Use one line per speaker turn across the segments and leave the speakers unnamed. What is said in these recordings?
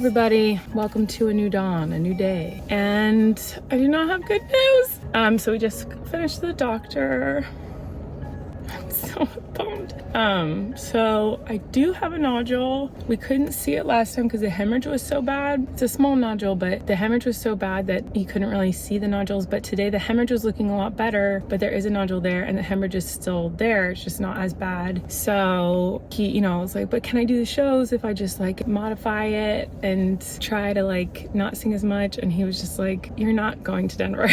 everybody, welcome to a new dawn, a new day. And I do not have good news. So we just finished the doctor. I'm so bummed. So I do have a nodule. We couldn't see it last time because the hemorrhage was so bad. It's a small nodule, but the hemorrhage was so bad that you couldn't really see the nodules. But today the hemorrhage was looking a lot better, but there is a nodule there and the hemorrhage is still there. It's just not as bad. So he, was like, but can I do the shows if I just like modify it and try to like not sing as much? And he was just like, you're not going to Denver.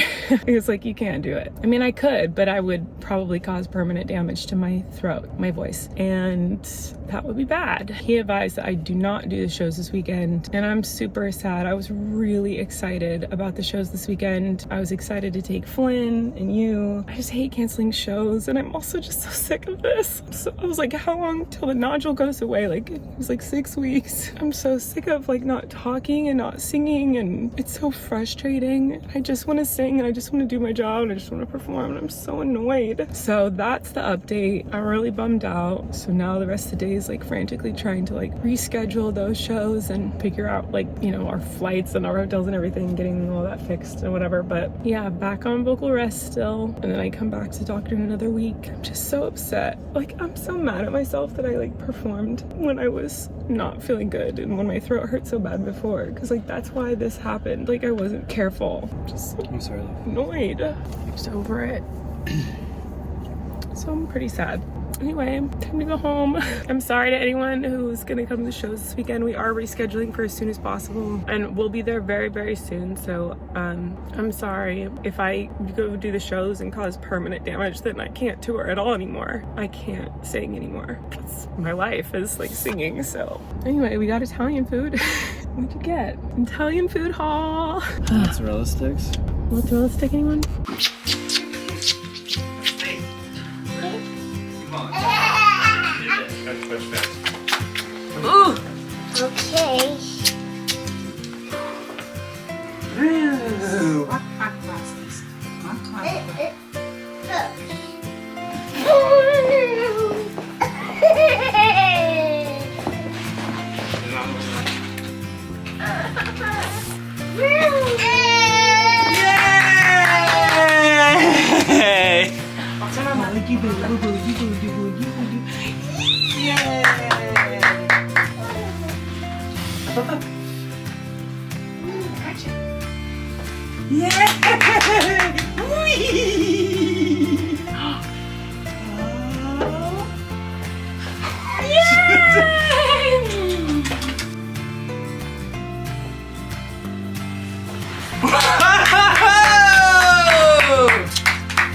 He was like, you can't do it. I mean, I could, but I would probably cause permanent damage to my throat, my voice, and that would be bad. He advised that I do not do the shows this weekend, and I'm super sad. I was really excited about the shows this weekend. I was excited to take Flynn and you. I just hate canceling shows, and I'm also just so sick of this. So I was like, how long till the nodule goes away? Like, it was like 6 weeks. I'm so sick of like not talking and not singing, and it's so frustrating. I just want to sing and I just want to do my job and I just want to perform, and I'm so annoyed. So that's the update. I'm really bummed out. So now the rest of the day is like frantically trying to like reschedule those shows and figure out like, our flights and our hotels and everything, getting all that fixed and whatever. But yeah, back on vocal rest still. And then I come back to doctor in another week. I'm just so upset. Like, I'm so mad at myself that I like performed when I was not feeling good and when my throat hurt so bad before. Cause like, that's why this happened. Like, I wasn't careful. Just
I'm sorry, love.
Annoyed. Just over it. So I'm pretty sad. Anyway, time to go home. I'm sorry to anyone who's gonna come to the shows this weekend. We are rescheduling for as soon as possible and we'll be there very, very soon. So I'm sorry if I go do the shows and cause permanent damage, then I can't tour at all anymore. I can't sing anymore. That's my life is like singing. So anyway, we got Italian food. What'd you get? Italian food haul.
Mozzarella sticks.
Mozzarella stick, anyone?
Ooh. Okay.
Ooh.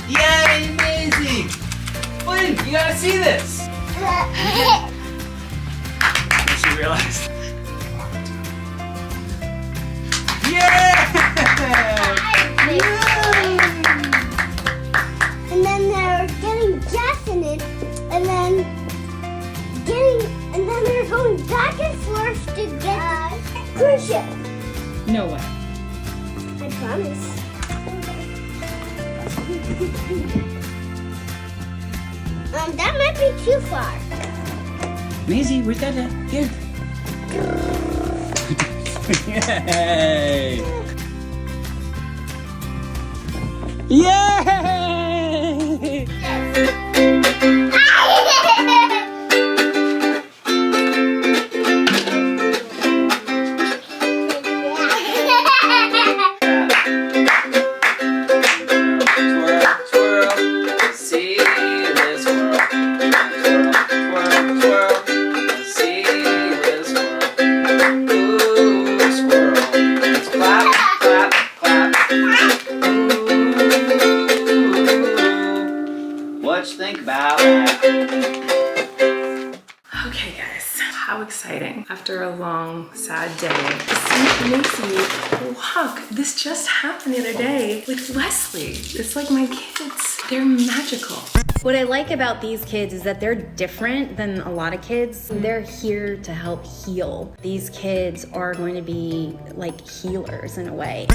Yay, Maisy! Flynn, you gotta see this! She realized. Yeah!
And then they're getting gas in it, and then they're going back and forth to get cruise ship.
No way.
I promise. That might be too far.
Maisy, where's that at? Here. Yay! Yay! Think about that.
Okay guys, how exciting. After a long, sad day, to see Maisy walk. This just happened the other day with Leslie. It's like my kids, they're magical.
What I like about these kids is that they're different than a lot of kids. They're here to help heal. These kids are going to be like healers in a way.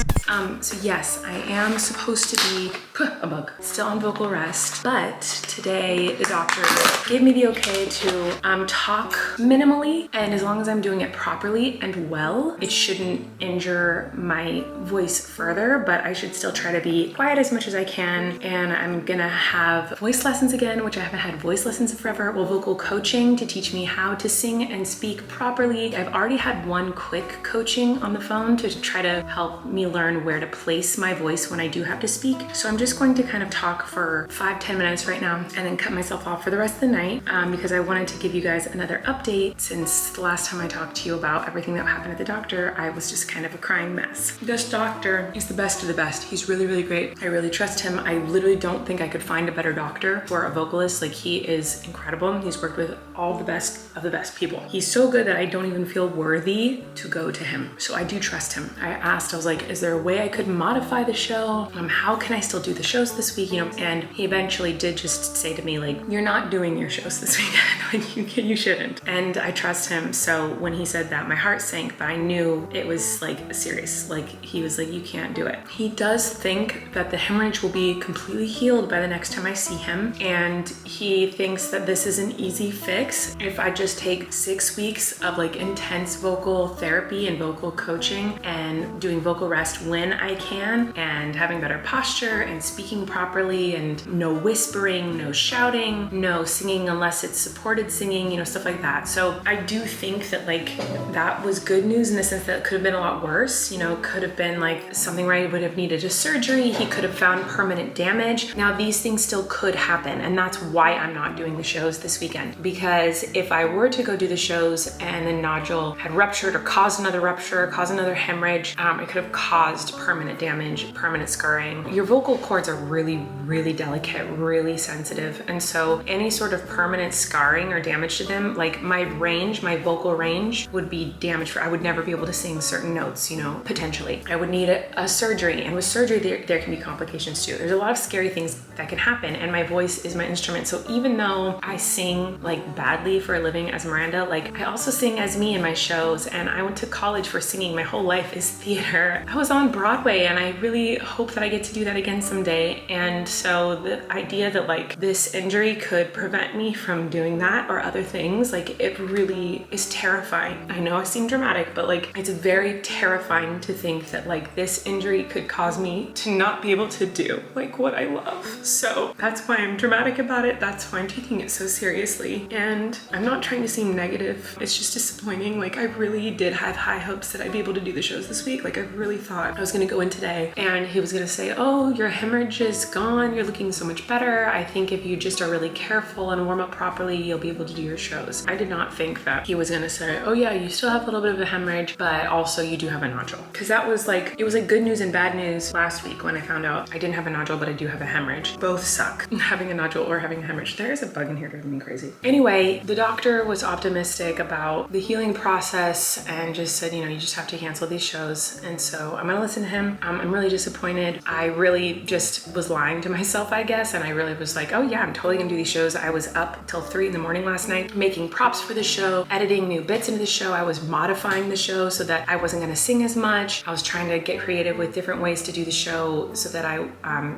So yes, I am supposed to be a bug, still on vocal rest, but today the doctor gave me the okay to talk minimally, and as long as I'm doing it properly and well, it shouldn't injure my voice further, but I should still try to be quiet as much as I can. And I'm gonna have voice lessons again, which I haven't had voice lessons in forever. Well, vocal coaching to teach me how to sing and speak properly. I've already had one quick coaching on the phone to try to help me learn where to place my voice when I do have to speak. So I'm just going to kind of talk for 5-10 minutes right now and then cut myself off for the rest of the night because I wanted to give you guys another update. Since the last time I talked to you about everything that happened at the doctor, I was just kind of a crying mess. This doctor is the best of the best. He's really, really great. I really trust him. I literally don't think I could find a better doctor for a vocalist. Like, he is incredible. He's worked with all the best of the best people. He's so good that I don't even feel worthy to go to him. So I do trust him. I asked, I was like, is there a way I could modify the show? How can I still do the shows this week? You know, and he eventually did just say to me, like, you're not doing your shows this weekend. Like, you shouldn't. And I trust him. So when he said that, my heart sank, but I knew it was like serious. Like, he was like, you can't do it. He does think that the hemorrhage will be completely healed by the next time I see him. And he thinks that this is an easy fix if I just take 6 weeks of like intense vocal therapy and vocal coaching and doing vocal rest when I can, and having better posture and speaking properly, and no whispering, no shouting, no singing unless it's supported singing, you know, stuff like that. So I do think that like that was good news in the sense that it could have been a lot worse. You know, could have been like something where I would have needed a surgery. He could have found permanent damage. Now these things still could happen, and that's why I'm not doing the shows this weekend, because if I were to go do the shows and the nodule had ruptured or caused another rupture, caused another hemorrhage, it could have caused permanent damage, permanent scarring. Your vocal cords are really, really delicate, really sensitive. And so any sort of permanent scarring or damage to them, like my range, my vocal range would be damaged. I would never be able to sing certain notes, you know, potentially. I would need a surgery, and with surgery, there can be complications too. There's a lot of scary things that can happen, and my voice is my instrument. So even though I sing like badly for a living as Miranda, like I also sing as me in my shows, and I went to college for singing. My whole life is theater. I was on Broadway, and I really hope that I get to do that again someday. And so the idea that like this injury could prevent me from doing that or other things, like it really is terrifying. I know I seem dramatic, but like it's very terrifying to think that like this injury could cause me to not be able to do like what I love. So that's why I'm dramatic about it. That's why I'm taking it so seriously. And I'm not trying to seem negative. It's just disappointing. Like, I really did have high hopes that I'd be able to do the shows this week. Like, I really thought I was gonna go in today and he was gonna say, oh, your hemorrhage is gone. You're looking so much better. I think if you just are really careful and warm up properly, you'll be able to do your shows. I did not think that he was gonna say, oh yeah, you still have a little bit of a hemorrhage, but also you do have a nodule. Cause that was like, it was like good news and bad news last week when I found out I didn't have a nodule, but I do have a hemorrhage. Both suck, having a nodule or having a hemorrhage. There's a bug in here driving me crazy. Anyway, the doctor was optimistic about the healing process and just said, you know, you just have to cancel these shows. And so I'm gonna listen to him. I'm really disappointed. I really just was lying to myself, I guess. And I really was like, oh yeah, I'm totally gonna do these shows. I was up till 3 in the morning last night, making props for the show, editing new bits into the show. I was modifying the show so that I wasn't gonna sing as much. I was trying to get creative with different ways to do the show so that I,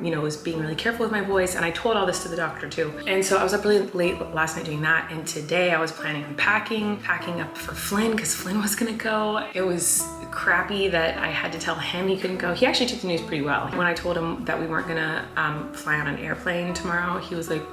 you know, was being really careful with my voice. And I told all this to the doctor too. And so I was up really late last night doing that. And today I was planning on packing up for Flynn because Flynn was gonna go. It was crappy that I had to tell him he couldn't go. He actually took the news pretty well. When I told him that we weren't gonna fly on an airplane tomorrow, he was like,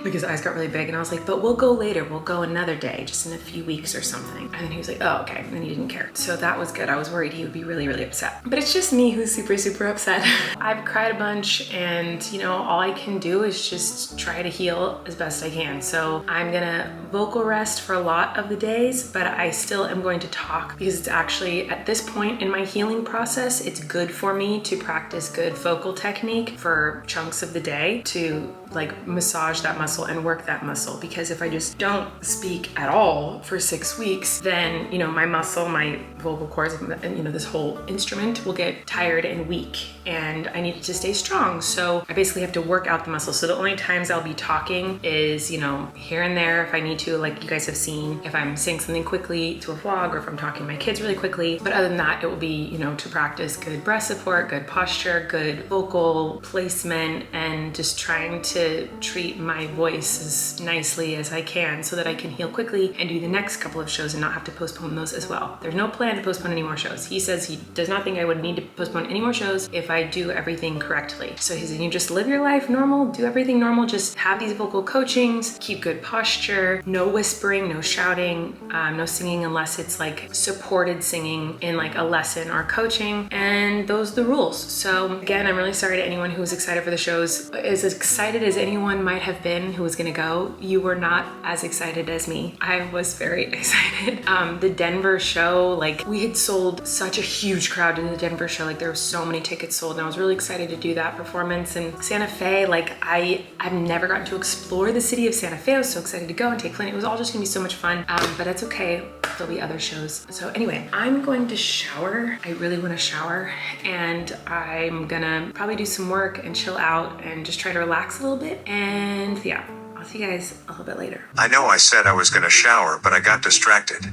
like his eyes got really big, and I was like, but we'll go later. We'll go another day, just in a few weeks or something. And then he was like, oh, okay. And then he didn't care. So that was good. I was worried he would be really, really upset. But it's just me who's super, super upset. I've cried a bunch, and you know, all I can do is just try to heal as best I can. So I'm gonna vocal rest for a lot of the days, but I still am going to talk because it's actually, at this point in my healing process, it's good for me to practice good vocal technique for chunks of the day to like massage that muscle and work that muscle, because if I just don't speak at all for 6 weeks, then, you know, my muscle, my vocal cords, and, you know, this whole instrument will get tired and weak, and I need it to stay strong. So I basically have to work out the muscle. So the only times I'll be talking is, you know, here and there if I need to, like you guys have seen, if I'm saying something quickly to a vlog, or if I'm talking to my kids really quickly. But other than that, it will be, you know, to practice good breast support, good posture, good vocal placement, and just trying to treat my voice as nicely as I can so that I can heal quickly and do the next couple of shows and not have to postpone those as well. There's no plan to postpone any more shows. He says he does not think I would need to postpone any more shows if I do everything correctly. So he said, you just live your life normal, do everything normal, just have these vocal coachings, keep good posture, no whispering, no shouting, no singing unless it's like supported singing in like a lesson or coaching, and those are the rules. So again, I'm really sorry to anyone who was excited for the shows. As excited as anyone might have been who was gonna go, you were not as excited as me. I was very excited. The Denver show, like we had sold such a huge crowd in the Denver show, like there were so many tickets sold, and I was really excited to do that performance. And Santa Fe, like I've never gotten to explore the city of Santa Fe. I was so excited to go and take Colleen. It was all just gonna be so much fun, but that's okay. There'll be other shows. So anyway, I'm going to shower. I really want to shower, and I'm gonna probably do some work and chill out and just try to relax a little bit. And yeah, I'll see you guys a little bit later.
I know I said I was gonna shower, but I got distracted.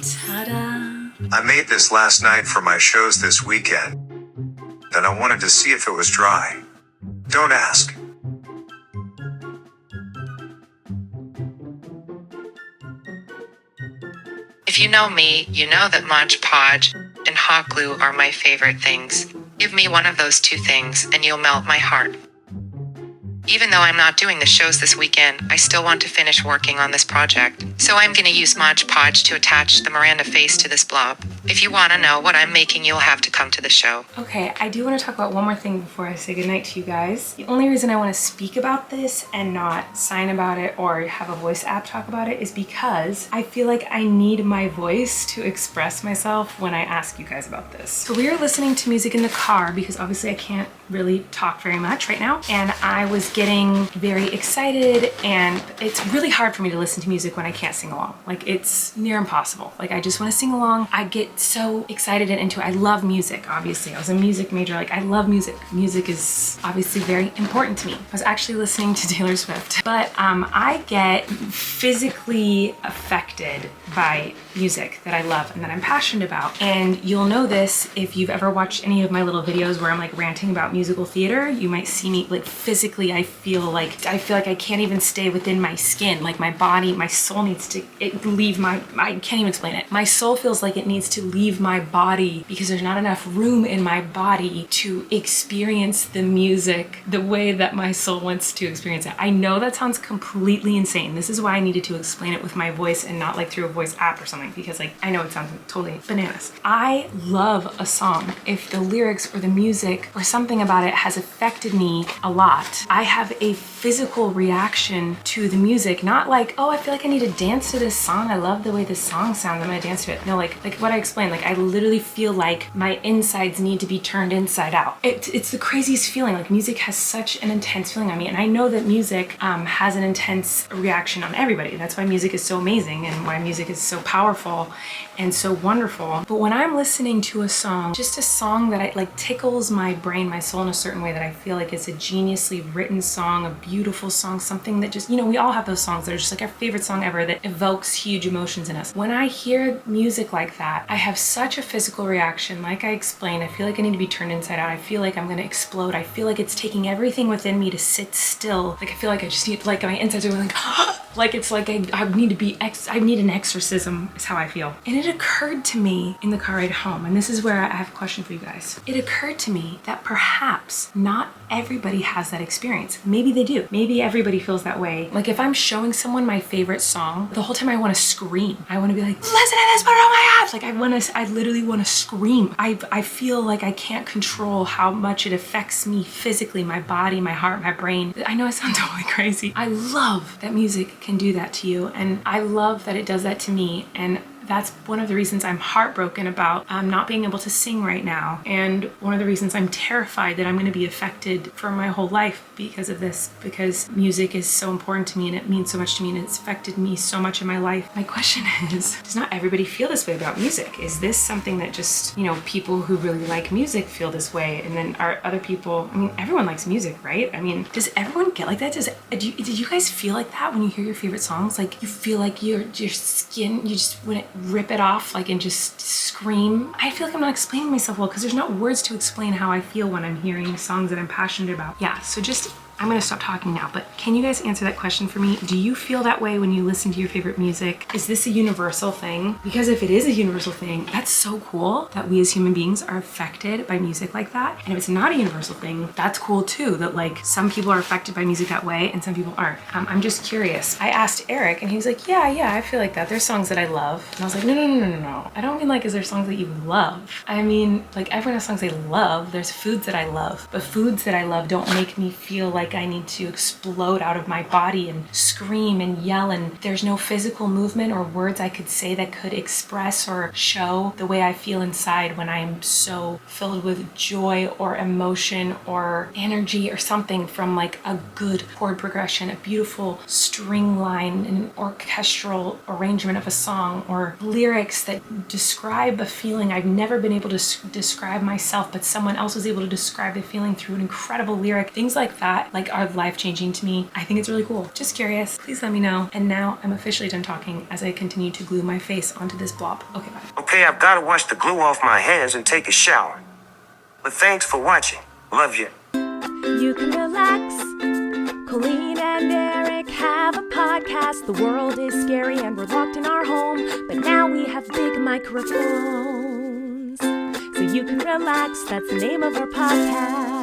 Ta-da!
I made this last night for my shows this weekend, and I wanted to see if it was dry. Don't ask.
If you know me, you know that Mod Podge and hot glue are my favorite things. Give me one of those two things and you'll melt my heart. Even though I'm not doing the shows this weekend, I still want to finish working on this project. So I'm gonna use Mod Podge to attach the Miranda face to this blob. If you wanna know what I'm making, you'll have to come to the show.
Okay, I do want to talk about one more thing before I say goodnight to you guys. The only reason I want to speak about this and not sign about it or have a voice app talk about it is because I feel like I need my voice to express myself when I ask you guys about this. So we are listening to music in the car because obviously I can't really talk very much right now, and I was getting very excited, and it's really hard for me to listen to music when I can't sing along. Like it's near impossible. Like I just want to sing along. I get so excited and into it. I love music, obviously. I was a music major. Like I love music. Music is obviously very important to me. I was actually listening to Taylor Swift, but I get physically affected by music that I love and that I'm passionate about. And you'll know this if you've ever watched any of my little videos where I'm like ranting about musical theater. You might see me like physically, I feel like I can't even stay within my skin. Like my body, my soul needs to leave my, I can't even explain it. My soul feels like it needs to leave my body because there's not enough room in my body to experience the music the way that my soul wants to experience it. I know that sounds completely insane. This is why I needed to explain it with my voice and not like through a voice app or something, because like I know it sounds totally bananas. I love a song if the lyrics or the music or something about it has affected me a lot. I have a physical reaction to the music, not like, oh, I feel like I need to dance to this song. I love the way this song sounds. I'm gonna dance to it. No, like what I explained, like I literally feel like my insides need to be turned inside out. It's the craziest feeling. Like music has such an intense feeling on me, and I know that music has an intense reaction on everybody. That's why music is so amazing and why music is so powerful and so wonderful. But when I'm listening to a song, just a song that like tickles my brain, my soul in a certain way that I feel like it's a geniusly written song, a beautiful song, something that just, you know, we all have those songs that are just like our favorite song ever that evokes huge emotions in us. When I hear music like that, I have such a physical reaction. Like I explained, I feel like I need to be turned inside out. I feel like I'm gonna explode. I feel like it's taking everything within me to sit still. Like I feel like I just need, like my insides are like, like it's like I need to be, I need an exorcism is how I feel. And it occurred to me in the car ride home, and this is where I have a question for you guys. It occurred to me that perhaps not everybody has that experience. Maybe they do. Maybe everybody feels that way. Like if I'm showing someone my favorite song, the whole time I want to scream. I want to be like, listen to this, but oh my gosh. Like I literally want to scream. I feel like I can't control how much it affects me physically, my body, my heart, my brain. I know I sound totally crazy. I love that music can do that to you, and I love that it does that to me. And that's one of the reasons I'm heartbroken about not being able to sing right now. And one of the reasons I'm terrified that I'm going to be affected for my whole life because of this, because music is so important to me and it means so much to me and it's affected me so much in my life. My question is, does not everybody feel this way about music? Is this something that just, people who really like music feel this way? And then are other people, everyone likes music, right? Does everyone get like that? Did you guys feel like that when you hear your favorite songs? Like you feel like your skin, you just want to rip it off, like, and just scream? I feel like I'm not explaining myself well because there's not words to explain how I feel when I'm hearing songs that I'm passionate about. Yeah, so I'm gonna stop talking now, but can you guys answer that question for me? Do you feel that way when you listen to your favorite music? Is this a universal thing? Because if it is a universal thing, that's so cool that we as human beings are affected by music like that. And if it's not a universal thing, that's cool too, that like some people are affected by music that way and some people aren't. I'm just curious. I asked Eric and he was like, yeah, I feel like that. There's songs that I love. And I was like, no. I don't mean like, is there songs that you love? I mean, like everyone has songs they love. There's foods that I love, but foods that I love don't make me feel like I need to explode out of my body and scream and yell, and there's no physical movement or words I could say that could express or show the way I feel inside when I'm so filled with joy or emotion or energy or something from like a good chord progression, a beautiful string line, an orchestral arrangement of a song, or lyrics that describe a feeling I've never been able to describe myself, but someone else was able to describe the feeling through an incredible lyric. Things like that, like, are life-changing to me. I think it's really cool. Just curious. Please let me know. And now I'm officially done talking as I continue to glue my face onto this blob. Okay, bye.
Okay, I've got to wash the glue off my hands and take a shower. But thanks for watching. Love you.
You can relax. Colleen and Eric have a podcast. The world is scary and we're locked in our home, but now we have big microphones. So you can relax. That's the name of our podcast.